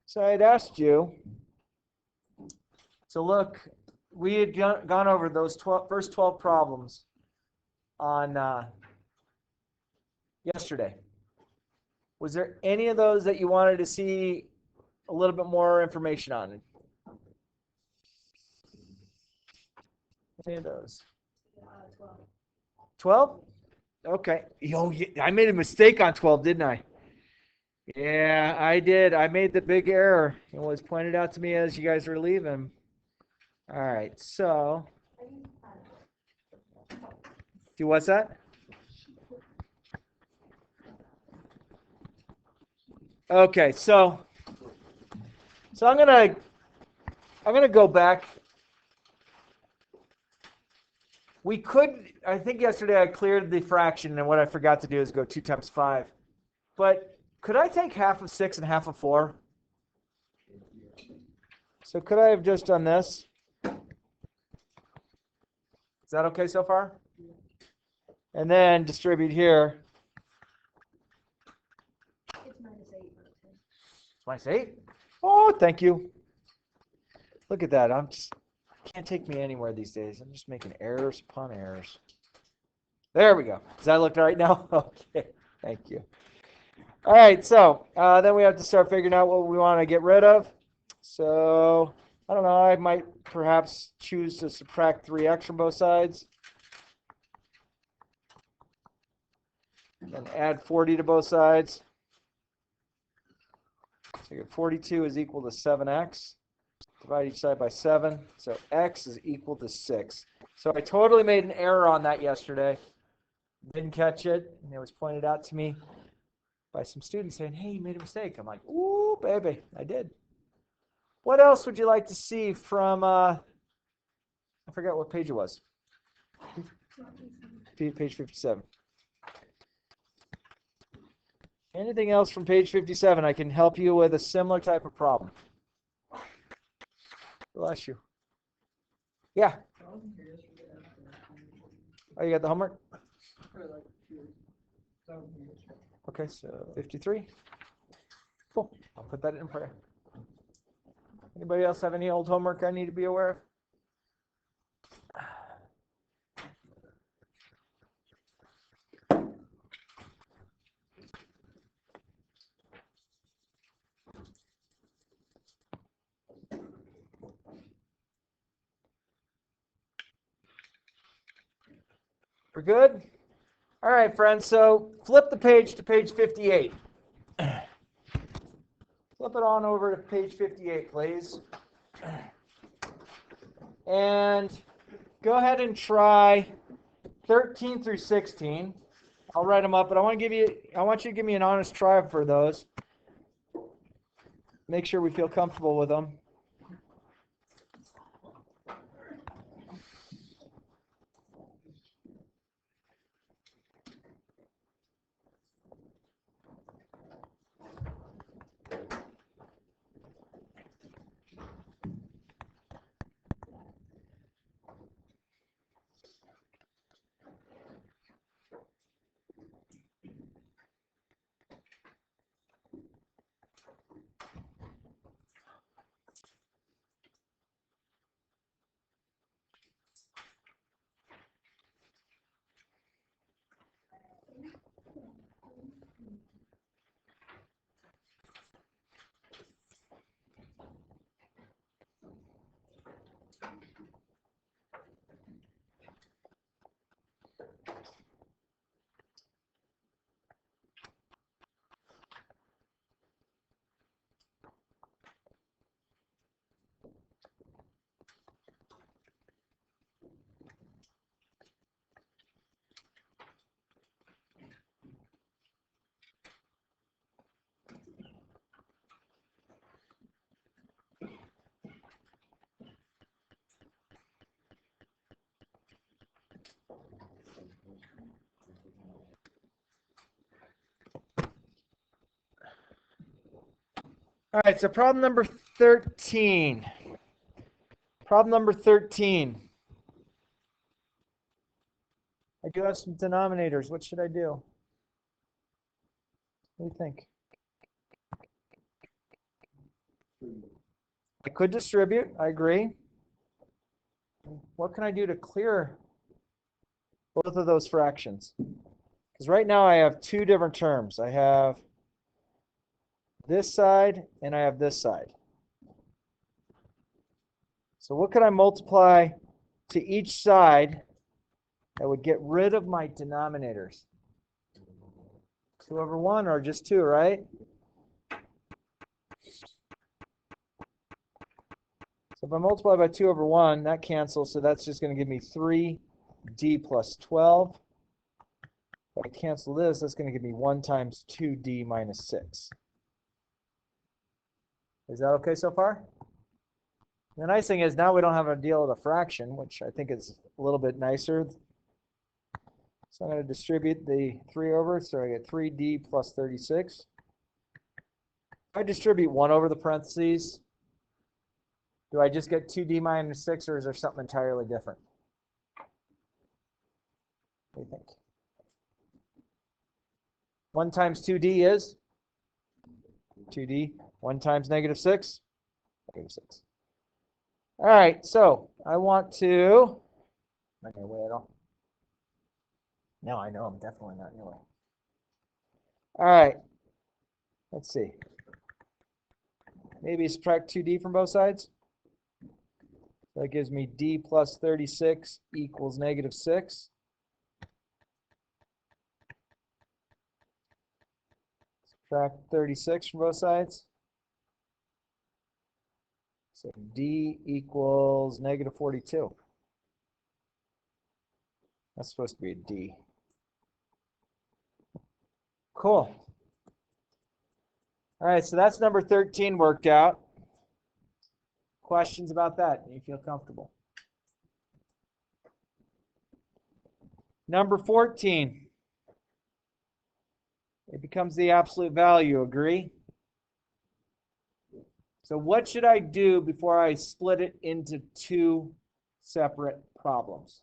So I had asked you to look, we had gone over those first 12 problems on yesterday. Was there any of those that you wanted to see a little bit more information on? Any of those? 12? Okay. Yo, I made a mistake on 12, didn't I? Yeah, I did. I made the big error. It was pointed out to me as you guys were leaving. All right, so do what's that? Okay, so I'm gonna go back. We could, I think yesterday I cleared the fraction, and what I forgot to do is go 2 times 5. But could I take half of 6 and half of 4? So could I have just done this? Is that okay so far? And then distribute here. It's -8. It's -8? Oh, thank you. Look at that. Can't take me anywhere these days. I'm just making errors upon errors. There we go. Does that look right now? Okay. Thank you. All right. So then we have to start figuring out what we want to get rid of. So I don't know. I might perhaps choose to subtract 3x from both sides. And add 40 to both sides. So you get 42 is equal to 7x. Divide each side by 7. So x is equal to 6. So I totally made an error on that yesterday. Didn't catch it. And it was pointed out to me by some students saying, hey, you made a mistake. I'm like, ooh, baby, I did. What else would you like to see from, I forgot what page it was. Page 57. Anything else from page 57? I can help you with a similar type of problem. Bless you. Yeah. Oh, you got the homework? Okay, so 53. Cool. I'll put that in for you. Anybody else have any old homework I need to be aware of? We're good? All right, friends, so flip the page to page 58. Flip it on over to page 58, please. And go ahead and try 13 through 16. I'll write them up, but I want you to give me an honest try for those. Make sure we feel comfortable with them. All right, so problem number 13. Problem number 13. I do have some denominators. What should I do? What do you think? I could distribute, I agree. What can I do to clear both of those fractions? Because right now I have two different terms. I have this side and I have this side. So what could I multiply to each side that would get rid of my denominators? 2 over 1 or just 2, right? So if I multiply by 2 over 1, that cancels, so that's just going to give me 3d plus 12. If I cancel this, that's going to give me 1 times 2d minus 6. Is that okay so far? The nice thing is now we don't have to deal with a fraction, which I think is a little bit nicer. So I'm going to distribute the 3 over, so I get 3d plus 36. If I distribute 1 over the parentheses, do I just get 2d minus 6, or is there something entirely different? What do you think? 1 times 2d is 2d. 1 times negative 6, negative 6. All right, so I want to, I'm not going to weigh it all. No, I know I'm definitely not in your way. All right, let's see. Maybe subtract 2d from both sides. That gives me d plus 36 equals negative 6. Subtract 36 from both sides. So d equals negative 42. That's supposed to be a d. Cool. All right, so that's number 13 worked out. Questions about that? Do you feel comfortable? Number 14. It becomes the absolute value. Agree? So what should I do before I split it into two separate problems?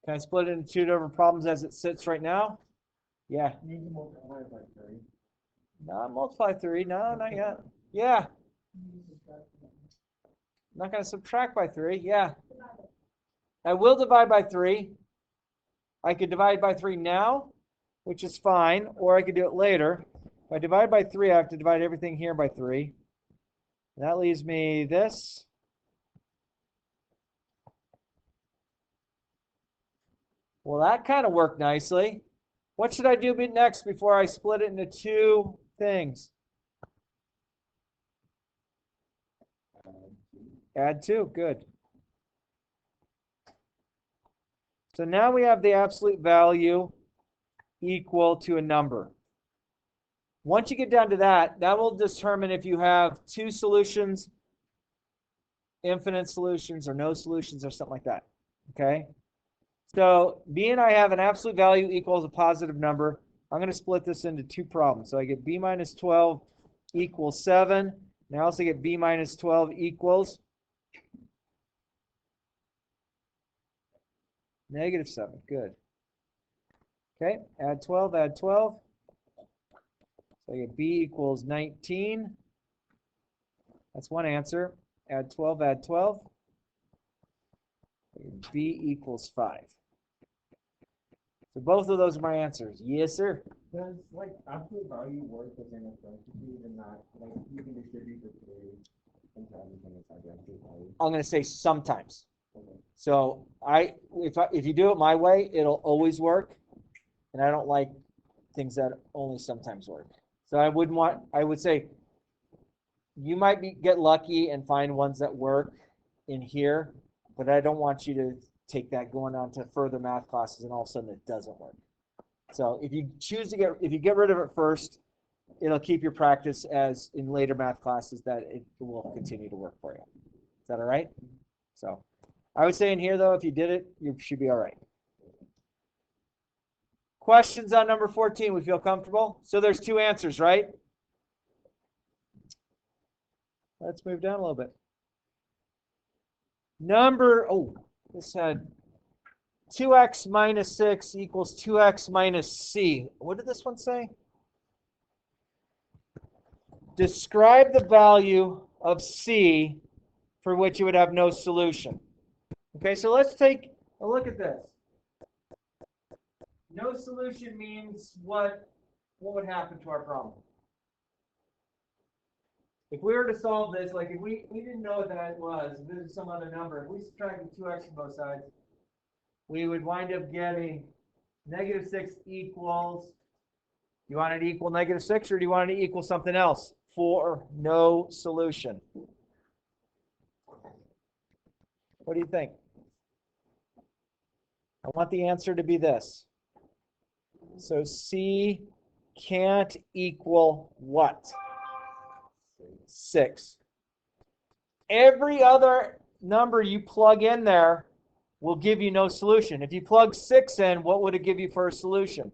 Can I split it into two different problems as it sits right now? Yeah. You can multiply by 3. No, multiply 3. No, not yet. Yeah. I'm not going to subtract by 3. Yeah. I will divide by 3. I could divide by 3 now, which is fine, or I could do it later. If I divide by 3, I have to divide everything here by 3. And that leaves me this. Well, that kind of worked nicely. What should I do next before I split it into two things? Add 2. Good. So now we have the absolute value equal to a number. Once you get down to that, that will determine if you have two solutions, infinite solutions, or no solutions, or something like that. Okay? So being I have an absolute value equals a positive number, I'm going to split this into two problems. So I get b minus 12 equals 7. And I also get b minus 12 equals negative 7. Good. Okay, add 12, add 12. So I get b equals 19. That's one answer. Add 12, add 12. B equals 5. So both of those are my answers. Yes, sir. Does like absolute value work within a parentheses and not like you can distribute the 3 into everything inside the absolute value? I'm going to say sometimes. Okay. So if you do it my way, it'll always work, and I don't like things that only sometimes work. So I would say you might get lucky and find ones that work in here, but I don't want you to take that going on to further math classes and all of a sudden it doesn't work. So if you get rid of it first, it'll keep your practice as in later math classes that it will continue to work for you. Is that all right? So I would say in here though, if you did it, you should be all right. Questions on number 14? We feel comfortable? So there's two answers, right? Let's move down a little bit. This had 2x minus 6 equals 2x minus c. What did this one say? describe the value of C for which you would have no solution. Okay, so let's take a look at this. No solution means what would happen to our problem? If we were to solve this, like if we didn't know what that was, if this is some other number, if we subtracted 2x from both sides, we would wind up getting -6 equals, you want it to equal -6 or do you want it to equal something else for no solution? What do you think? I want the answer to be this. So C can't equal what? 6. Every other number you plug in there will give you no solution. If you plug 6 in, what would it give you for a solution?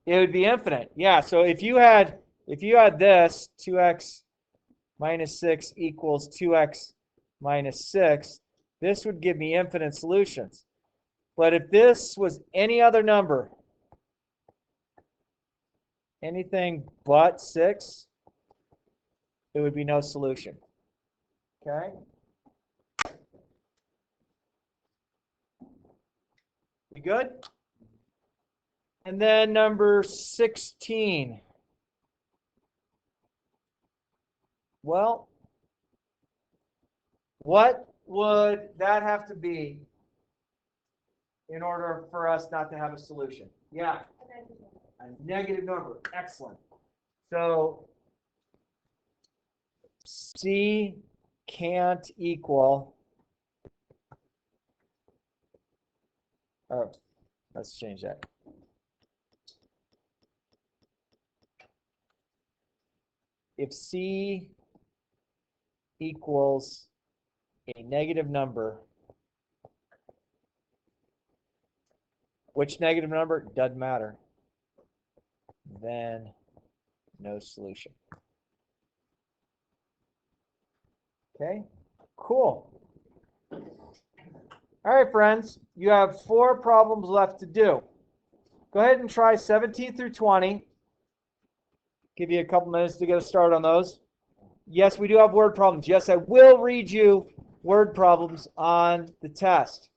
It would be infinite. Yeah, so if you had this, 2x minus 6 equals 2x minus 6, this would give me infinite solutions. But if this was any other number, anything but 6, it would be no solution. Okay? You good? And then number 16. Well, what would that have to be in order for us not to have a solution? Yeah. A negative number. Excellent. So C can't equal, oh, let's change that. If C equals a negative number, which negative number? Doesn't matter. Then no solution. Okay, cool. All right, friends, you have 4 problems left to do. Go ahead and try 17 through 20. Give you a couple minutes to get a start on those. Yes, we do have word problems. Yes, I will read you word problems on the test.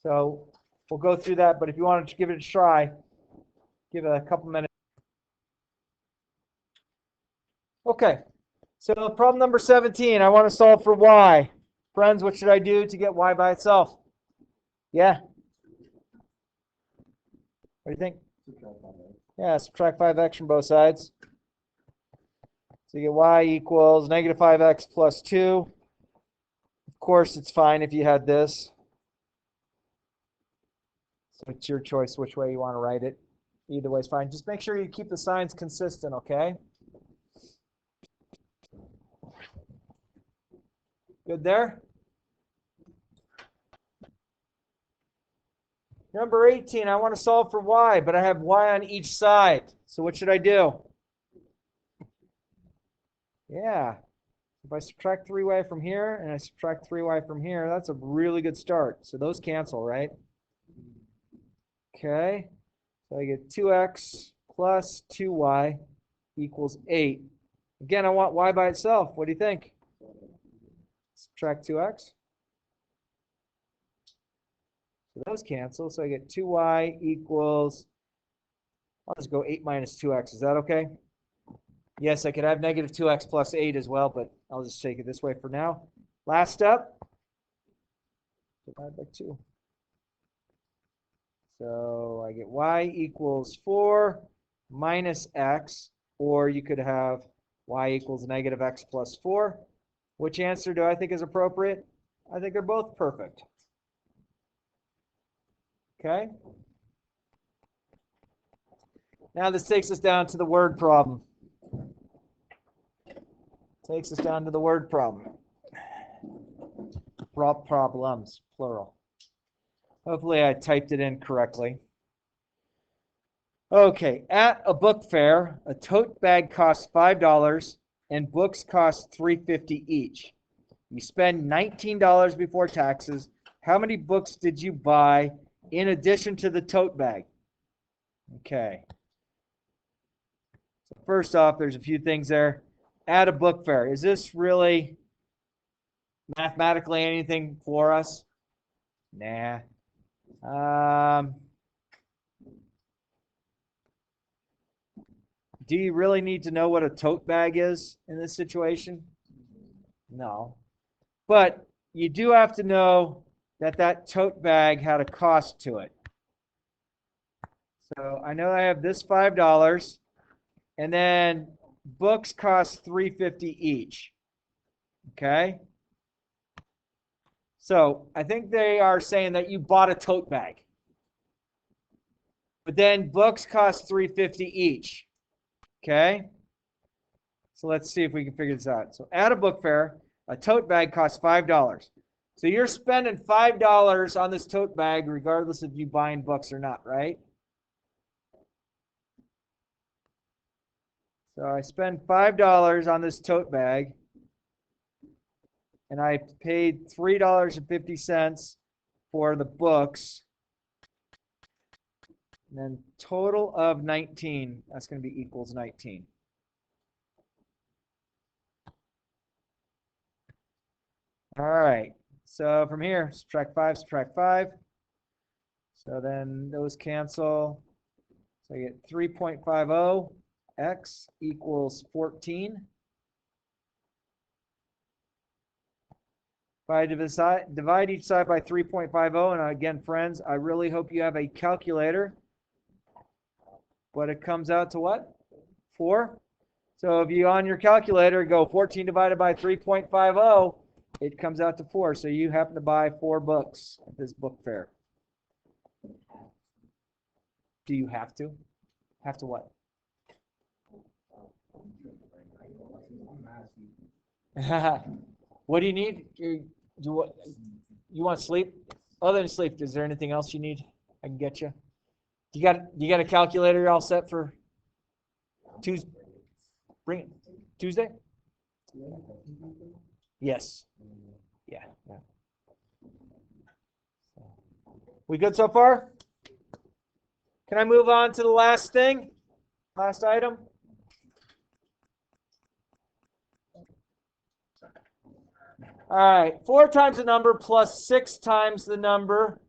So we'll go through that, but if you want to give it a try, give it a couple minutes. Okay, so problem number 17, I want to solve for y. Friends, what should I do to get y by itself? Yeah? What do you think? Yeah, subtract 5x from both sides. So you get y equals -5x plus 2. Of course, it's fine if you had this. So it's your choice which way you want to write it. Either way is fine. Just make sure you keep the signs consistent, okay? Good there? Number 18, I want to solve for y, but I have y on each side. So what should I do? Yeah. If I subtract 3y from here and I subtract 3y from here, that's a really good start. So those cancel, right? Okay. So I get 2x plus 2y equals 8. Again, I want y by itself. What do you think? Subtract 2x. So those cancel. So I get 2y equals, I'll just go 8 minus 2x. Is that okay? Yes, I could have -2x plus 8 as well, but I'll just take it this way for now. Last step. Divide by 2. So I get y equals 4 minus x, or you could have y equals -x plus 4. Which answer do I think is appropriate? I think they're both perfect. Okay? Now this takes us down to the word problem. Takes us down to the word problem. Problems, plural. Hopefully I typed it in correctly. Okay, at a book fair, a tote bag costs $5 and books cost $3.50 each. You spend $19 before taxes. How many books did you buy in addition to the tote bag? Okay. So first off, there's a few things there. Add a book fair. Is this really mathematically anything for us? Nah. Do you really need to know what a tote bag is in this situation? No. But you do have to know that that tote bag had a cost to it. So I know I have this $5, and then books cost $3.50 each. Okay? So I think they are saying that you bought a tote bag. But then books cost $3.50 each. Okay? So let's see if we can figure this out. So at a book fair, a tote bag costs $5. So you're spending $5 on this tote bag regardless of you buying books or not, right? So I spend $5 on this tote bag, and I paid $3.50 for the books, and then total of 19. That's going to be equals 19. All right. So from here, subtract 5, subtract 5. So then those cancel. So I get 3.50 x equals 14. If I divide each side by 3.50, and again, friends, I really hope you have a calculator. But it comes out to what? 4. So if you on your calculator go 14 divided by 3.50, it comes out to 4. So you happen to buy 4 books at this book fair. Do you have to? Have to what? What do you need? You want sleep? Other than sleep, is there anything else you need? I can get you. You got a calculator all set for Tuesday? Bring it. Tuesday? Yes. Yeah. We good so far? Can I move on to the last thing? Last item? All right. 4 times the number plus 6 times the number.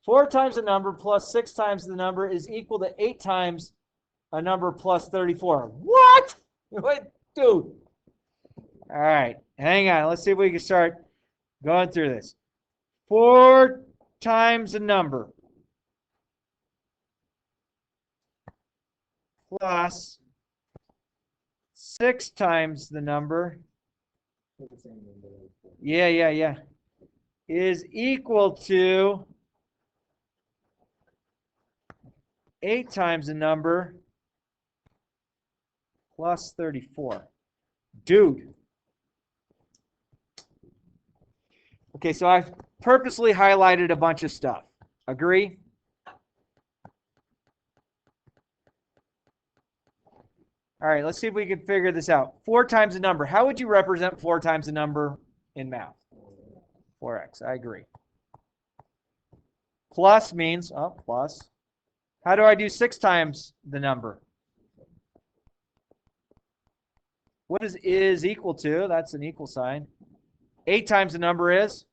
4 times the number plus 6 times the number is equal to 8 times a number plus 34. What? What, dude? All right. Hang on. Let's see if we can start going through this. 4 times the number plus 6 times the number. Yeah. Is equal to 8 times the number plus 34. Dude. Okay, so I've purposely highlighted a bunch of stuff. Agree? All right, let's see if we can figure this out. 4 times the number. How would you represent 4 times the number in math? 4x. I agree. Plus means, plus. How do I do 6 times the number? What is equal to? That's an equal sign. 8 times the number is?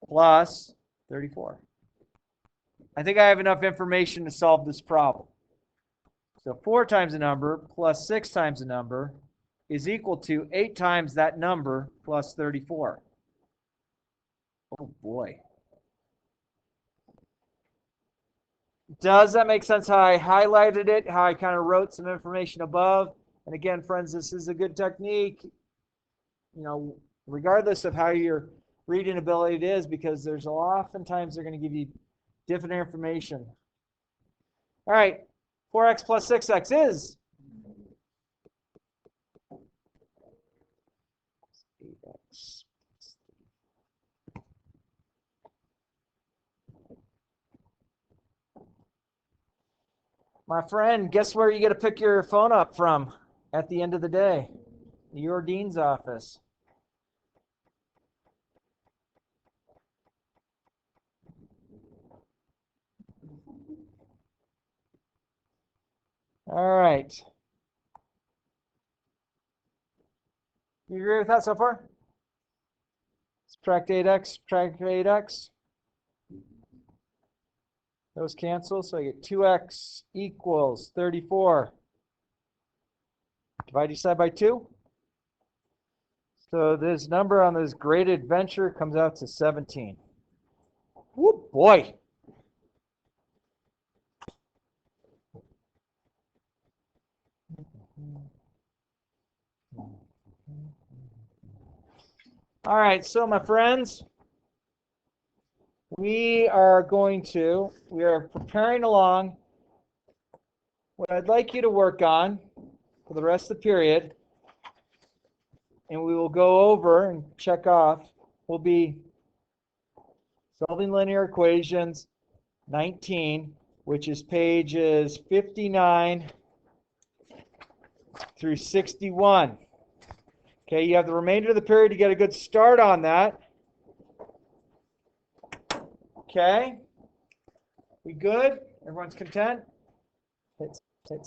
Plus 34. I think I have enough information to solve this problem. So 4 times the number plus 6 times the number is equal to 8 times that number plus 34. Oh boy. Does that make sense how I highlighted it, how I kind of wrote some information above? And again, friends, this is a good technique, regardless of how your reading ability is, because there's oftentimes they're going to give you different information. All right, 4x plus 6x is 8x. My friend, guess where you get to pick your phone up from at the end of the day? Your dean's office. All right. You agree with that so far? Subtract 8x, subtract 8x. Those cancel, so I get 2x equals 34. Divide each side by 2. So this number on this great adventure comes out to 17. Whoop, boy. All right, so my friends, we are preparing along. What I'd like you to work on for the rest of the period, and we will go over and check off, will be solving linear equations 19, which is pages 59 through 61. Okay, you have the remainder of the period to get a good start on that. Okay, we good? Everyone's content?